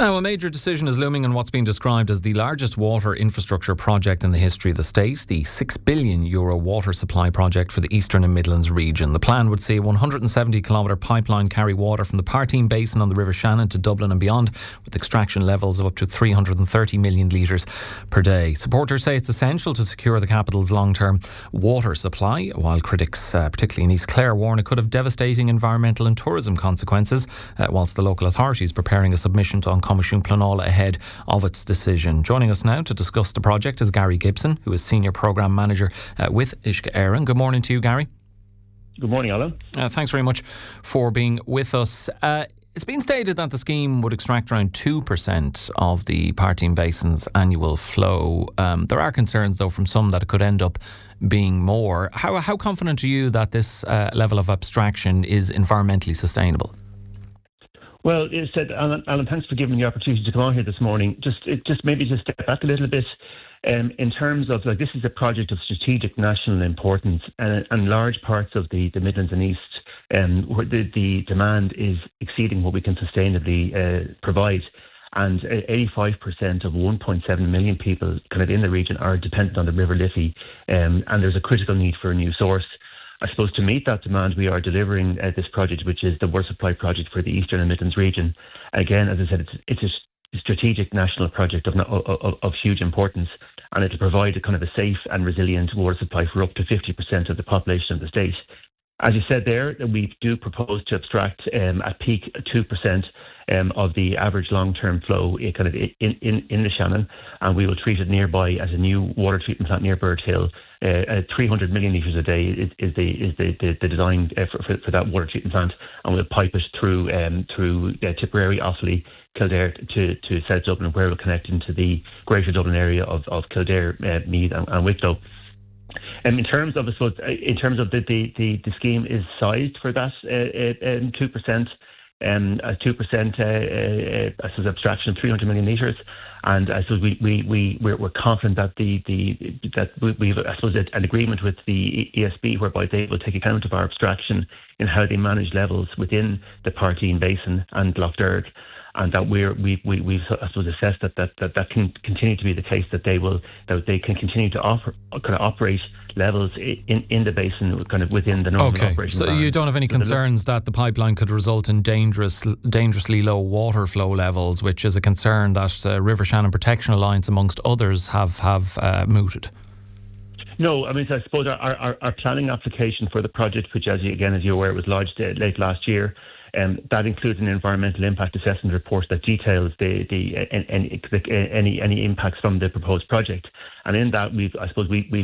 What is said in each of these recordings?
Now, a major decision is looming on what's been described as the largest water infrastructure project in the history of the state, the €6 billion water supply project for the Eastern and Midlands region. The plan would see a 170-kilometre pipeline carry water from the Parteen Basin on the River Shannon to Dublin and beyond, with extraction levels of up to 330 million litres per day. Supporters say it's essential to secure the capital's long-term water supply, while critics, particularly in East Clare, warn it could have devastating environmental and tourism consequences, whilst the local authority is preparing a submission to An Coimisiún Pleanála ahead of its decision. Joining us now to discuss the project is Gary Gibson, who is Senior Programme Manager with Uisce Éireann. Good morning to you, Gary. Good morning, Alan. Thanks very much for being with us. It's been stated that the scheme would extract around 2% of the Parteen Basin's annual flow. There are concerns, though, from some that it could end up being more. How confident are you that this level of abstraction is environmentally sustainable? Well, as said, Alan, thanks for giving me the opportunity to come on here this morning. Just maybe step back a little bit. In terms of, this is a project of strategic national importance, and large parts of the Midlands and East, where the demand is exceeding what we can sustainably provide. And 85% of 1.7 million people kind of in the region are dependent on the River Liffey, and there's a critical need for a new source. I suppose to meet that demand, we are delivering this project, which is the water supply project for the Eastern and Midlands region. Again, as I said, it's a strategic national project of huge importance, and it'll provide a kind of a safe and resilient water supply for up to 50% of the population of the state. As you said there, we do propose to abstract at peak 2% of the average long-term flow kind of in the Shannon, and we will treat it nearby as a new water treatment plant near Bird Hill. 300 million litres a day is the design for that water treatment plant, and we'll pipe it through Tipperary, Offaly, Kildare to South Dublin, where it will connect into the greater Dublin area of Kildare, Meath and Wicklow. In terms of the scheme is sized for that 2%. A 2% I suppose abstraction of 300 million litres, and I suppose we're confident that we've I suppose an agreement with the ESB whereby they will take account of our abstraction in how they manage levels within the Parteen Basin and Lough Derg, and that we've I suppose assessed that can continue to be the case, that they can continue to operate levels in the basin kind of within the normal operation. So you don't have any concerns that the pipeline could result in dangerously low water flow levels, which is a concern that River Shannon Protection Alliance, amongst others, have mooted? No, I mean, I suppose our planning application for the project, which as you're aware, was lodged late last year, that includes an environmental impact assessment report that details any impacts from the proposed project. And in that, we've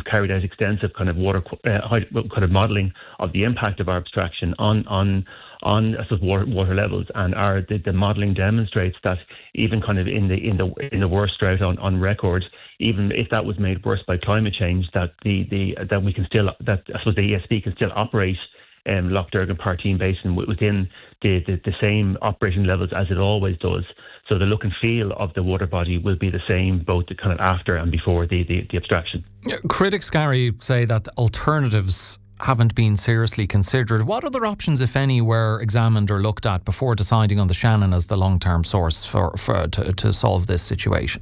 carried out extensive kind of modelling of the impact of our abstraction on I suppose water levels, and the modelling demonstrates that even kind of in the worst drought on record, even if that was made worse by climate change, that that we can still, that I suppose the ESB can still operate Lough Derg and Parteen Basin within the same operating levels as it always does. So the look and feel of the water body will be the same both kind of after and before the abstraction. Critics, Gary, say that alternatives haven't been seriously considered. What other options, if any, were examined or looked at before deciding on the Shannon as the long-term source to solve this situation?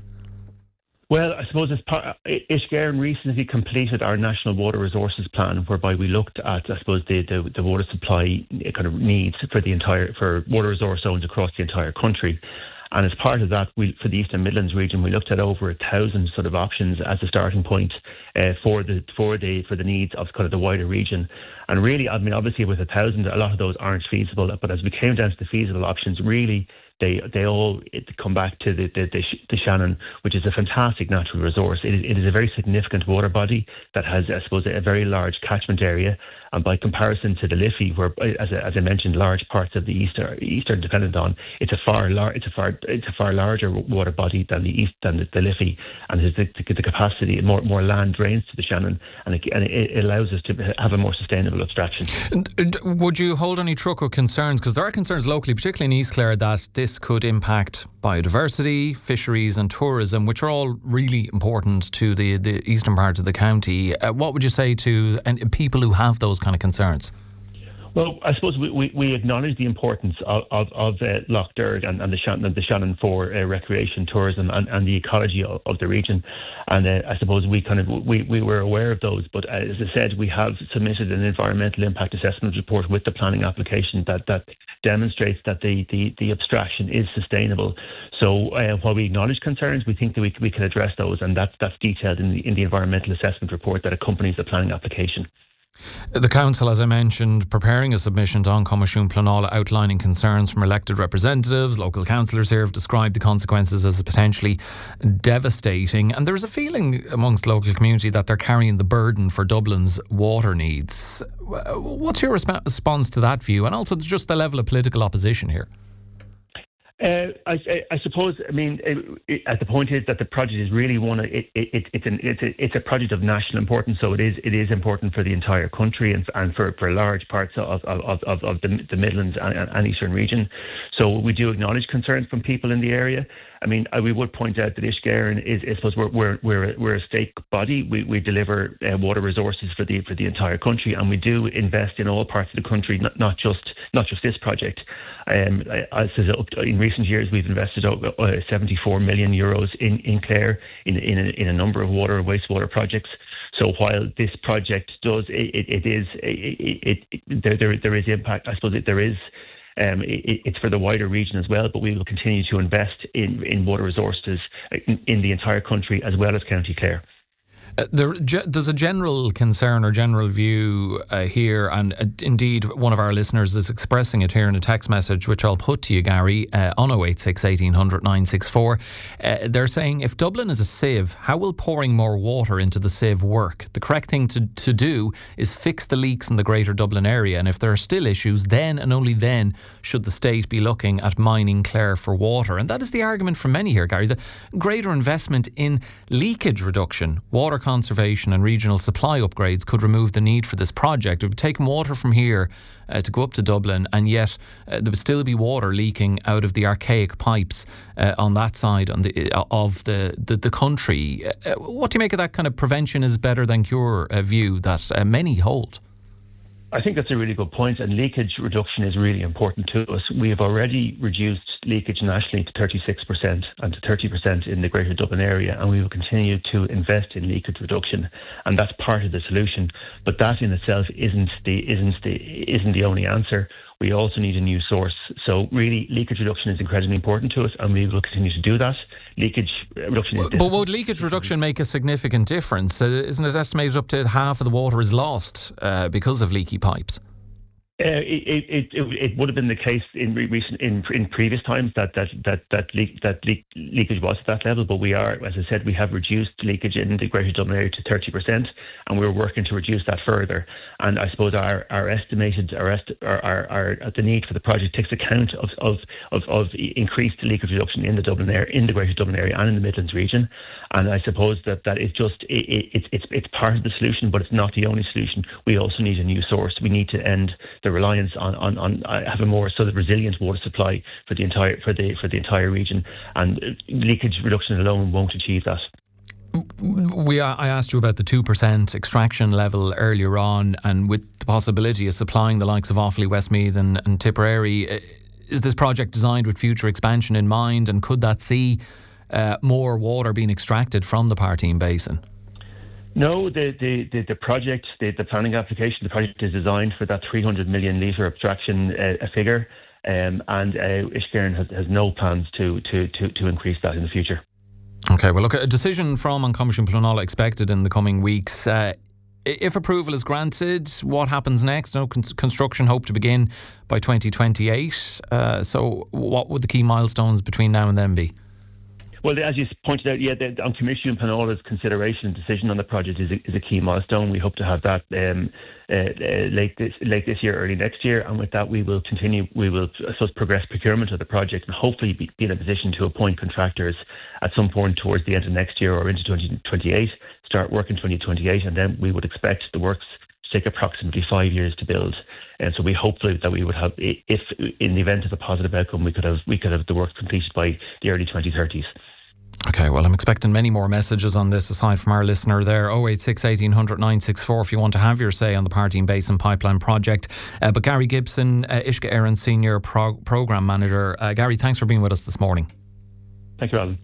Well, I suppose Uisce Éireann recently completed our National Water Resources Plan, whereby we looked at, I suppose, the water supply kind of needs for water resource zones across the entire country. And as part of that, for the Eastern Midlands region, we looked at over 1,000 sort of options as a starting point for the needs of kind of the wider region. And really, I mean, obviously with 1,000, a lot of those aren't feasible. But as we came down to the feasible options, really, they all come back to the Shannon, which is a fantastic natural resource. It is a very significant water body that has, I suppose, a very large catchment area, and by comparison to the Liffey, where, as I mentioned, large parts of the east are dependent on, it's a far larger water body than the Liffey, and has the capacity, more land drains to the Shannon, and it allows us to have a more sustainable abstraction. Would you hold any truck or concerns, because there are concerns locally, particularly in East Clare, that this could impact biodiversity, fisheries and tourism, which are all really important to the eastern part of the county? What would you say to people who have those kind of concerns? Well, I suppose we acknowledge the importance of Lough Derg and the Shannon for recreation, tourism, and the ecology of the region. And I suppose we were aware of those. But as I said, we have submitted an environmental impact assessment report with the planning application that demonstrates that the abstraction is sustainable. So while we acknowledge concerns, we think that we can address those, and that's detailed in the environmental assessment report that accompanies the planning application. The Council, as I mentioned, preparing a submission to An Coimisiún Pleanála outlining concerns from elected representatives. Local councillors here have described the consequences as potentially devastating. And there's a feeling amongst the local community that they're carrying the burden for Dublin's water needs. What's your response to that view, and also just the level of political opposition here? I suppose. I mean, the point is that the project is really it's a project of national importance. So it is important for the entire country and for large parts of the Midlands and Eastern region. So we do acknowledge concerns from people in the area. I mean, we would point out that Uisce Éireann is, I suppose, we're a state body. We deliver water resources for the entire country, and we do invest in all parts of the country, not just this project. In recent years, we've invested over 74 million euros in Clare in a number of water and wastewater projects. So while this project does, there is impact. I suppose there is. It's for the wider region as well, but we will continue to invest in water resources in the entire country as well as County Clare. There's a general concern or general view here, and indeed one of our listeners is expressing it here in a text message, which I'll put to you, Gary, on 086 1800 964. They're saying, if Dublin is a sieve, how will pouring more water into the sieve work? The correct thing to do is fix the leaks in the Greater Dublin area, and if there are still issues, then and only then should the state be looking at mining Clare for water. And that is the argument from many here, Gary. The greater investment in leakage reduction, water conservation and regional supply upgrades could remove the need for this project. It would take water from here to go up to Dublin, and yet there would still be water leaking out of the archaic pipes on that side of the country. What do you make of that kind of prevention is better than cure view that many hold? I think that's a really good point, and leakage reduction is really important to us. We have already reduced leakage nationally to 36% and to 30% in the Greater Dublin area, and we will continue to invest in leakage reduction, and that's part of the solution. But that in itself isn't the only answer. We also need a new source. So really, leakage reduction is incredibly important to us, and we will continue to do that. Leakage reduction is... But would leakage reduction make a significant difference? Isn't it estimated up to half of the water is lost because of leaky pipes? It would have been the case in previous times that leakage was at that level, but we are, as I said, we have reduced leakage in the Greater Dublin area to 30%, and we're working to reduce that further. And I suppose our the need for the project takes account of increased leakage reduction in the Dublin area, in the Greater Dublin area, and in the Midlands region. And I suppose that is just it's part of the solution, but it's not the only solution. We also need a new source. We need to end the reliance on having more sort of resilient water supply for the entire region, and leakage reduction alone won't achieve that. I asked you about the 2% extraction level earlier on, and with the possibility of supplying the likes of Offaly, Westmeath and Tipperary, is this project designed with future expansion in mind, and could that see more water being extracted from the Parteen Basin? No, the project, the planning application, the project is designed for that 300 million litre abstraction figure, and Uisce Éireann has no plans to increase that in the future. Okay, well, look, a decision from An Coimisiún Pleanála expected in the coming weeks. If approval is granted, what happens next? Construction hope to begin by 2028. So what would the key milestones between now and then be? Well, as you pointed out, the An Coimisiún Pleanála's consideration and decision on the project is a key milestone. We hope to have that late this year, early next year, and with that we will progress procurement of the project and hopefully be in a position to appoint contractors at some point towards the end of next year or into 2028, start work in 2028, and then we would expect the works to take approximately 5 years to build. And so we hope that we would have, if in the event of a positive outcome, we could have the work completed by the early 2030s. Okay, well, I'm expecting many more messages on this aside from our listener there. 086 1800 964 if you want to have your say on the Parteen Basin pipeline project. But Gary Gibson, Uisce Éireann Senior Programme Manager. Gary, thanks for being with us this morning. Thank you, Alan.